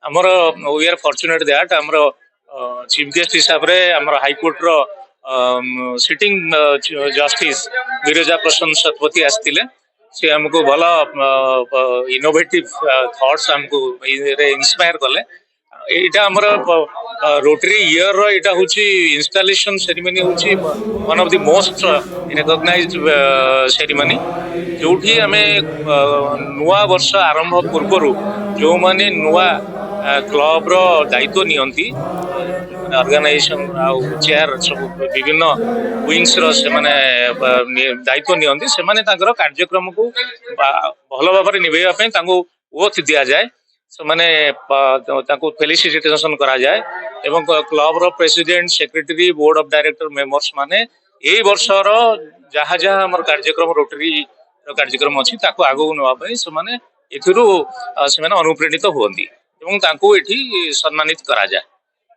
आमर we are fortunate that आमर chief guest हिसाब रे आमर हाईकोर्ट रो सिटिंग जस्टिस विरजा प्रसन्न शतपथी आसते से हमको भल इनोवेटिव थॉट्स हमको इंस्पायर कले एटा हमर रोटरी इयर रो एटा होची इंस्टॉलेशन सेरेमनी होची one of the most recognised ceremony जोठी आमे नुआ वर्ष आरंभ पूर्व जो माने नुआ क्लब रो दायित्व नियंती ऑर्गेनाइजेशन चेयर सब विभिन्न विंग्स रो से माने दायित्व नियंती से माने तांकर कार्यक्रम को भल भाव में निभेवा पे तांको ओथ दिया जाए से माने तांको फेलिसिटेशन करा जाए एवं क्लब रो president secretary board of director members माने एई वर्ष रो जहा जहा हमर कार्यक्रम रोटरी कार्यक्रम अछि ताको आगो नवा पई से माने एथिरु से माने अनुप्रेरित होंदी एवं तांको एठी सम्मानित करा जाए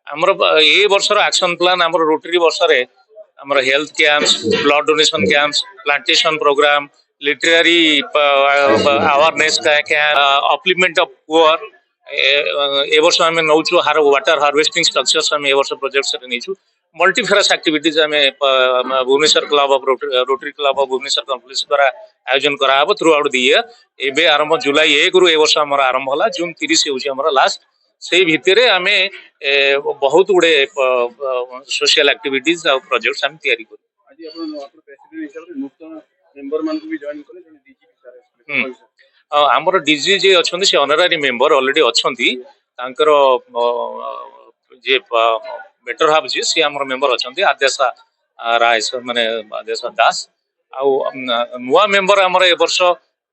हमर ए वर्षर एक्शन प्लान हमर रोटरी वर्षरे हमर health camps blood donation camps plantation programme literary awareness upliftment of poor ए वर्ष आम नौचु वाटर हार्वेस्टिंग स्ट्रक्चर्स आम ए वर्ष प्रोजेक्ट्स नहीं मल्टीफेरस एक्टिविटीज आम Bhubaneswar club of Rotary club of Bhubaneswar complex द्वारा आयोजन करा थ्रू आउट द ईयर एबे आरंभ जुलाई 1 रु ए वर्ष हमर आरंभ होला जून 30 होची हमर लास्ट से भितरे आमे बहुत गुडे सोशल एक्टिविटीज आ प्रोजेक्ट्स हम तयारी करू आज आपण प्रेसिडेंट हिसाब रे नूतन मेंबर मान को भी जॉइन करले जने डीजी विचार हमर डीजी जे अछंती से ऑनररी मेंबर ऑलरेडी अछंती तांकर जे बेटर हाफ जे से हमर मेंबर अछंती आदेशा राय माने आदेशा दास आ नुआ मेंबर हमर ए वर्ष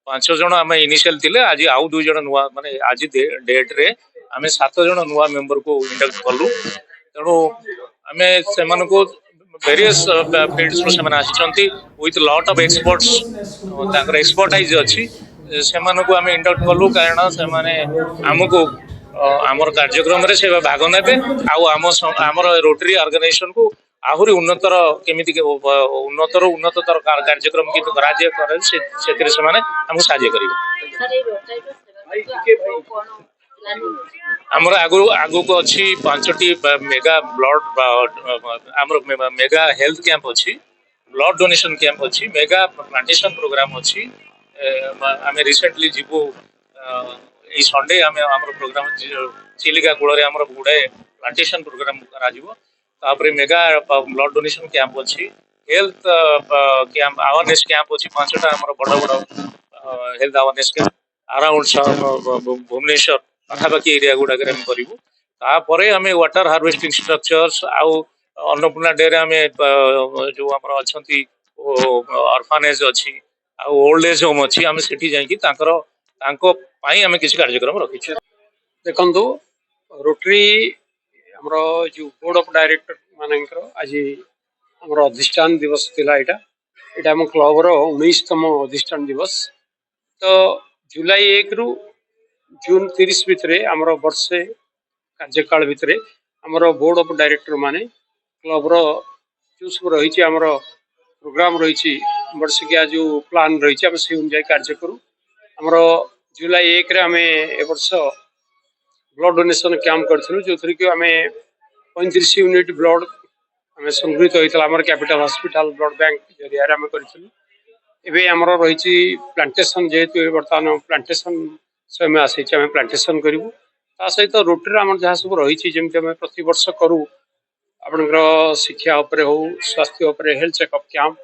5 जण हम इनिशियल थिले आज आउ 2 जण नुआ माने आज डेट रे आमे 7 जण नुआ मेंबर को इंडक्ट कलु तेणु आमे सेमान को वेरियस फील्ड्स रो सेमान आछंती विथ लॉट ऑफ एक्सपर्ट्स तांकर एक्सपर्टाइज अछि सेमान को आमे इंडक्ट कलु कारण सेमाने हमको आमर कार्यक्रम रे से भाग नेबे आउ आमर रोटरी ऑर्गेनाइजेशन को आहुरी उन्नतर केमिति उन्नततर कार्यक्रम किंतु करा जे करे सेतिर से माने हमको साहाय्य करिवे हमर आगु को अछि 5टी मेगा ब्लड हमर मेगा हेल्थ कैंप अछि ब्लड डोनेशन कैंप अछि मेगा प्लांटेशन प्रोग्राम अछि आमे रिसेंटली जीवो ई संडे आमे हमर प्रोग्राम चिलिका गुळरे हमर गुडे प्लांटेशन प्रोग्राम करा जीवो तापरे मेगा ब्लड डोनेशन कैंप अछि हेल्थ कैंप अवेयरनेस कैंप अछि 5टा हमर बड़ health awareness camp around Bhubaneswar पाखापाखि एरिया गुड़ाक करूँ तापर आम वाटर हार्वेस्टिंग स्ट्रक्चर्स आउ अन्नपूर्णा डे जो आम अच्छा अर्फानेज अच्छी ओल्ड एज होम अच्छी आम से आम किसी कार्यक्रम रखी देखो रोटरी हमर जो बोर्ड ऑफ डायरेक्टर मानकर आज हमर अधिष्ठान दिवस थिला एटा हम क्लब रो 19तम अधिष्ठान दिवस तो जुलाई 1 रु जून 30 भितर आमर वर्षे कार्यकाल भितर आमर बोर्ड ऑफ डायरेक्टर माने क्लब रो जो सब रही आमर प्रोग्राम रही वर्षिकिया जो प्लान रही आम से अनुसार कार्य करूँ आमर जुलाई 1 रे आमे ए वर्ष ब्लड डोनेशन कैंप करूँ जो थी कि आम 35 यूनिट ब्लड आम संगृहित होता है कैपिटल हॉस्पिटल ब्लड बैंक जरिया आम करें आमर रही प्लांटेशन जेहेतु बर्तमान प्लांटेशन समय आसी आम प्लांटेशन करूँ ता सहित रोटरी आम जहाँ सब रही जमी आम प्रति वर्ष करूँ आपणकर शिक्षा उपरे हो स्वास्थ्य उपरे हेल्थ चेकअप कैंप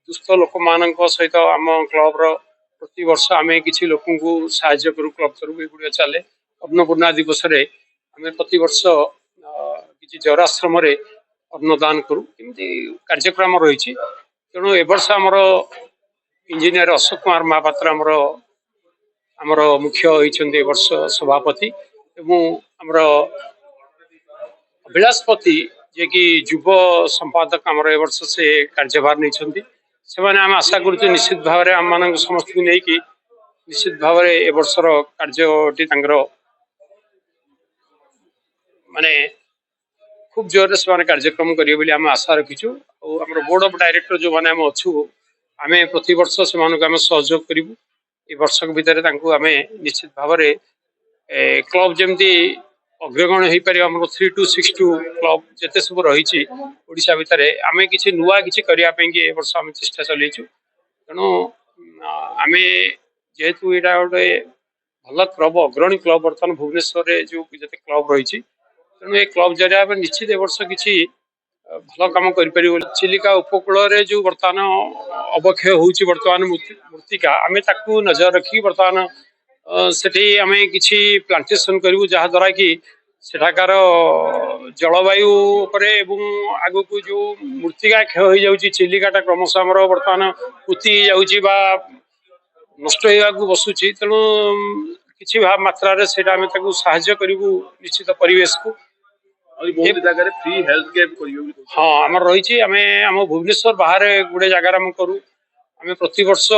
दुस्थ लोक मान सहित आम क्लब रो प्रति वर्ष आम किसी लोक साहाय्य करूँ क्लब तरफ ये चले अन्नपूर्णा दिवस आम प्रति वर्ष किसी जराश्रम अन्नदान करूँ एमती कार्यक्रम रही तेणु ए वर्ष आमर इंजीनियर अशोक कुमार महापात्र आमर मुख्य होती वर्ष सभापति एवं आमर अभिलाषपति जे कि युव संपादक आमर ए वर्ष से कार्यभार नहीं से आम आशा करुँ निश्चित भाव में आम मान समस्त को लेकिन निश्चित भाव में ए वर्षर कार्यटी माने खूब जोर से कार्यक्रम करेंगे आम आशा रखीचु आम बोर्ड ऑफ डायरेक्टर जो मैंने आम अच्छू आम प्रति वर्ष से सहयोग करूँ ए वर्ष भितर आम निश्चित भाव में क्लब जमती अग्रगण्य हो पार आम 3262 क्लब जिते सब रही ओडिशा भितर आम कि नुआ कि करने वर्ष आम चेष्टा चलु तेणु आम जेहेतु यहाँ गोटे भल क्लब अग्रणी क्लब बर्तमान भुवनेश्वर जो जिते क्लब रही तेणु ये क्लब जरिया निश्चित ए वर्ष कि भल कम कर चिलिका उपकूल जो बर्तमान अवक्षय होची बर्तमान मृत्तिका आम ताकू नजर रखी बर्तमान सेठी आम किसी प्लांटेसन करूँ जहाद्वारा कि सेठाकार जलवायु आग को जो मृत्तिका क्षय हो जाऊँगी चिलिकाटा क्रमश आमर बर्तमान पुति जाऊँगी नष्ट होगा बसुची तेणु किसी मात्रा से साहाय्य करूँ निश्चित परिवेश को फ्री हेल्थ कैंप हाँ आम रही आम भुवनेश्वर बाहर गोटे जगार आम करूँ आम प्रति वर्ष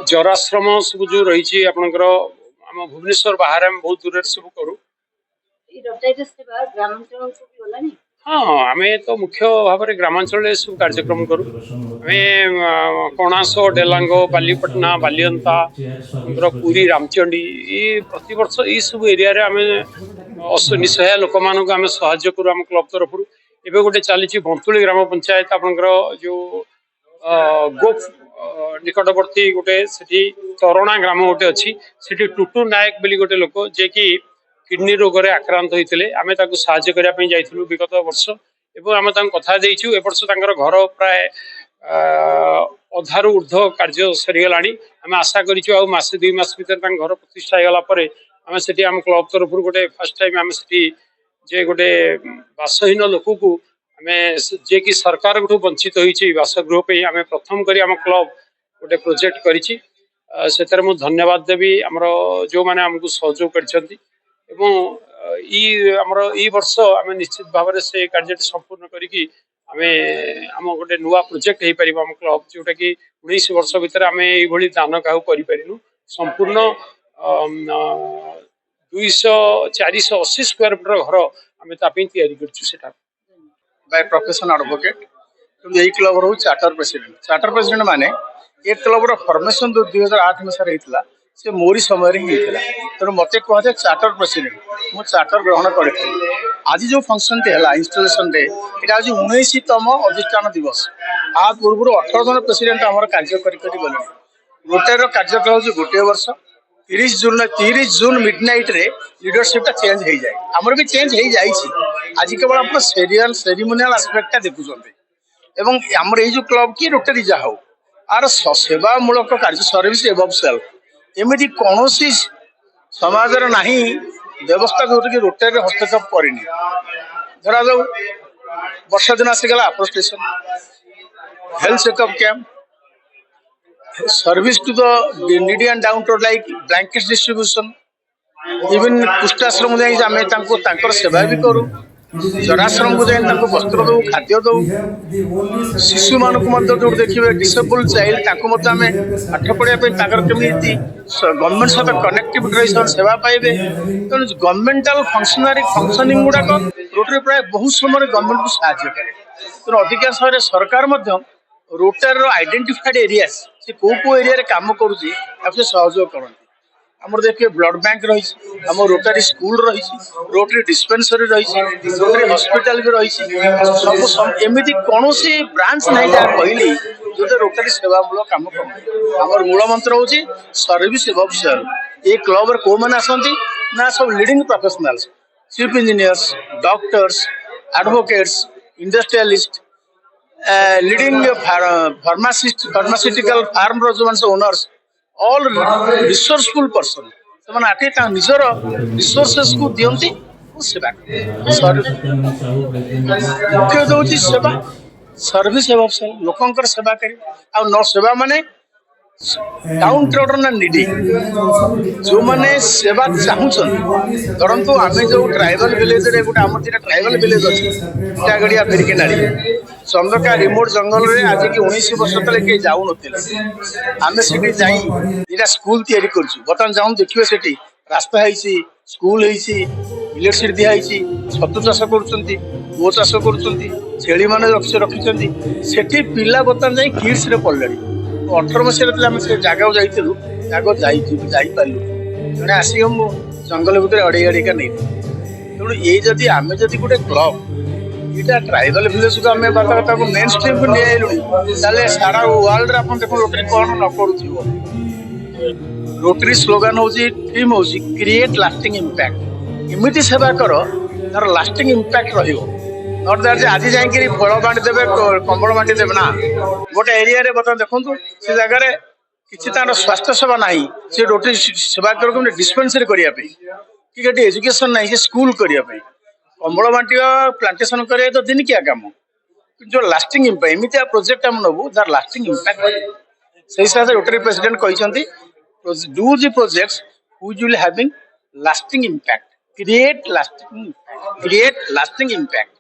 जराश्रम सब जो रही आपणकर आम भुवनेश्वर बाहर आम बहुत दूर सब करूँ हाँ आम तो मुख्य भाव में ग्रामांचल सब कार्यक्रम करूँ आम कणास डेलांग बालीपटना बालियंता पुरी रामचंडी ये प्रति वर्ष ये सब एरिया आम निसहाय लोक मानक आम साहाय्य करूँ आम क्लब तरफ एवं गोटे चली बंतुली ग्राम पंचायत आपंकर जो गोप निकटवर्ती गोटे से तरणा ग्राम गोटे अच्छी से टुटू नायक बोली गोटे लोक जे कि किडनी रोग में आक्रांत होते आम साहाय्य करने जाइलु विगत वर्ष एवं आम कथा देचु ए वर्ष घर प्राय अधारू ऊर्ध्व कार्य सरीगला आम आशा करूँ मसे 2 मास भर घर प्रतिष्ठा होगा आम से आम क्लब तरफ गोटे फर्स्ट टाइम आम से जे गोटे बासहीन लोक को आम जे कि सरकार को वंचित होती बासगृह पे आम प्रथम करी आम क्लब गोटे प्रोजेक्ट करी धन्यवाद देवी आमर जो मैंने आमको सहयोग कर वर्ष आम निश्चित भाव से कार्य संपूर्ण करी आम गोटे नुआ प्रोजेक्ट हो पार आम क्लब जोटा कि 19 वर्ष भितर आम ये दान क्या करूँ संपूर्ण 200-480 स्क्वायर फुट घर आम तैयारी बाय प्रोफेशन एडवोकेट यही क्लब रो चार्टर प्रेसिडेंट माने ये क्लब रो फॉर्मेशन 2008 मसीह होता से मोरी समय तेणु मत कहते चार्टर प्रेसिडेंट मु चार्टर ग्रहण करी आज जो फंक्शन टे है इंस्टॉलेशन डे यहाँ आज 19तम अधिष्ठान दिवस आ पूर्व 18 जन प्रेसिडेंट आम कार्य गले गोटे कार्यकाल हूँ गोटे वर्ष 30 जून मिडनाइट रे लीडरशिप चेंज हो जाए आमर भी चेंज हो जाए आज केवल आप सेरिमोनियल आस्पेक्टा देखुं आमर ये जो क्लब की रोटरी जहाँ हो आर सेवामूलक कार्य सर्विस एबव सेल्फ एमती कौन समाज नहीं व्यवस्था जो कि रोटरी हस्तक्षेप करनी धरा जाऊ वर्षा दिन आसीगला आपरो station health checkup camp service to the needy and down to like blanket distribution even कुष्ठाश्रम जाकर सेवा भी करूँ जराश्रम को जाए वस्त्र दौ खाद्य दौ शिशु मानक जो देखिए डिसेबल चाइल्ड आम पाठ पढ़ाई केमी गवर्नमेंट सहित कनेक्टिविटी रही सेवा पाइबे तेणु गवर्नमेंटाल फंक्शनिंग गुड़ाक रोटरी प्राय बहुत समय गवर्नमेंट को साहाय्य करे तेणु अधिकांश सरकार रोटार आइडेंटिफाइड एरिया से कौ एरिया काम करुँचे सहयोग करती आम देखिए ब्लड बैंक रही आम रोटारी स्कूल रही रोटरी डिस्पेंसरी रही रोटरी हॉस्पिटल भी रही सब एमती कौन ब्रांच ना जहाँ कहली जो रोटारी सेवामूलक काम कर आम मूल मंत्र हूँ सर्विस एबव सेल्फ ये क्लब कौ मैंने आसती ना सब leading professionals chief engineers doctors advocates industrialist leading pharmaceutical firm जो ओनर्स ऑल रिसोर्सफुल पर्सन से निजर रिसोर्सेस को दियंती सेवा मुख्य हूँ सेवा सर्विस एवं सेवा लोकंकर सेवा करी आ न सेवा माने डाउन ट्रोडन नीडी जो मैंने सेवा चाहूँगी धरतु आम जो ट्राइबल विलेज रे गोटे आम ट्राइबल विलेज अच्छी इटागड़िया फेरिकेनाड़ी चंदका रिमोट जंगल रे आज की 19 वर्ष तले के जाऊ नथिले आम से जाई स्कूल तैयारी करछु बर्तमान जाऊँ देखिए सेठी रास्ता है स्कूल है इलेक्ट्रिसिटी दिखाई छतु चाष कर गो चाष कर छेली मैंने रखी से पिला बर्तमान जाए किड्स रे पढ़ले 18 मसीह से जगह जाइलु ଆଗ ଯାଇପାରିଲୁ ଜଣେ ଆସିକି ମୁଁ ଜଙ୍ଗଲ ଭିତରେ ଅଡେଇ ଅଡେଇକା ନେଇ ତେଣୁ ଏଇ ଯଦି ଆମେ ଯଦି ଗୋଟେ କ୍ଲବ ଏଇଟା ଟ୍ରାଇବାଲ ଭିଲେଜକୁ ଆମେ ତାକୁ ମେନ୍ ଷ୍ଟ୍ରିମ୍କୁ ନେଇ ଆଇଲୁଣି ତାହେଲେ ସାରା ୱାର୍ଲଡରେ ଆପଣ ଦେଖନ୍ତୁ ରୋଟରୀ କଣ ନ କରୁଥିବ। ରୋଟରୀ ସ୍ଲୋଗାନ ହଉଛି ଥିମ୍ ହଉଛି କ୍ରିଏଟ୍ ଲାଷ୍ଟିଂ ଇମ୍ପାକ୍ଟ। ଏମିତି ସେବା କର ତାର ଲାଷ୍ଟିଂ ଇମ୍ପାକ୍ଟ ରହିବ। ନଟ୍ ଦ୍ୟାଟ୍ ଯେ ଆଜି ଯାଇକି ଫଳ ବାଣ୍ଟି ଦେବେ କମ୍ବଳ ବାଣ୍ଟି ଦେବେ ନା। ଗୋଟେ ଏରିଆରେ ବର୍ତ୍ତମାନ ଦେଖନ୍ତୁ ସେ ଜାଗାରେ କିଛି ତାର ସ୍ୱାସ୍ଥ୍ୟ ସେବା ନାହିଁ ସେ ରୋଟରୀ ସେବା କରିବାକୁ ଡିସ୍ପେନ୍ସରୀ କରିବା ପାଇଁ କି ସେଠି ଏଜୁକେସନ ନାହିଁ ସେ ସ୍କୁଲ କରିବା ପାଇଁ କମ୍ବଳ ବାଣ୍ଟିବା ପ୍ଲାଣ୍ଟେସନ କରିବା ତ ଦିନିକିଆ କାମ ଯୋଉ ଲାଷ୍ଟିଂ ଇମ୍ପାକ୍ଟ ଏମିତିଆ ପ୍ରୋଜେକ୍ଟ ଆମେ ନେବୁ ଯାର ଲାଷ୍ଟିଂ ଇମ୍ପାକ୍ଟ ସେଇ ହିସାବରେ ରୋଟରୀ ପ୍ରେସିଡେଣ୍ଟ କହିଛନ୍ତି do the project which will having lasting impact create lasting impact.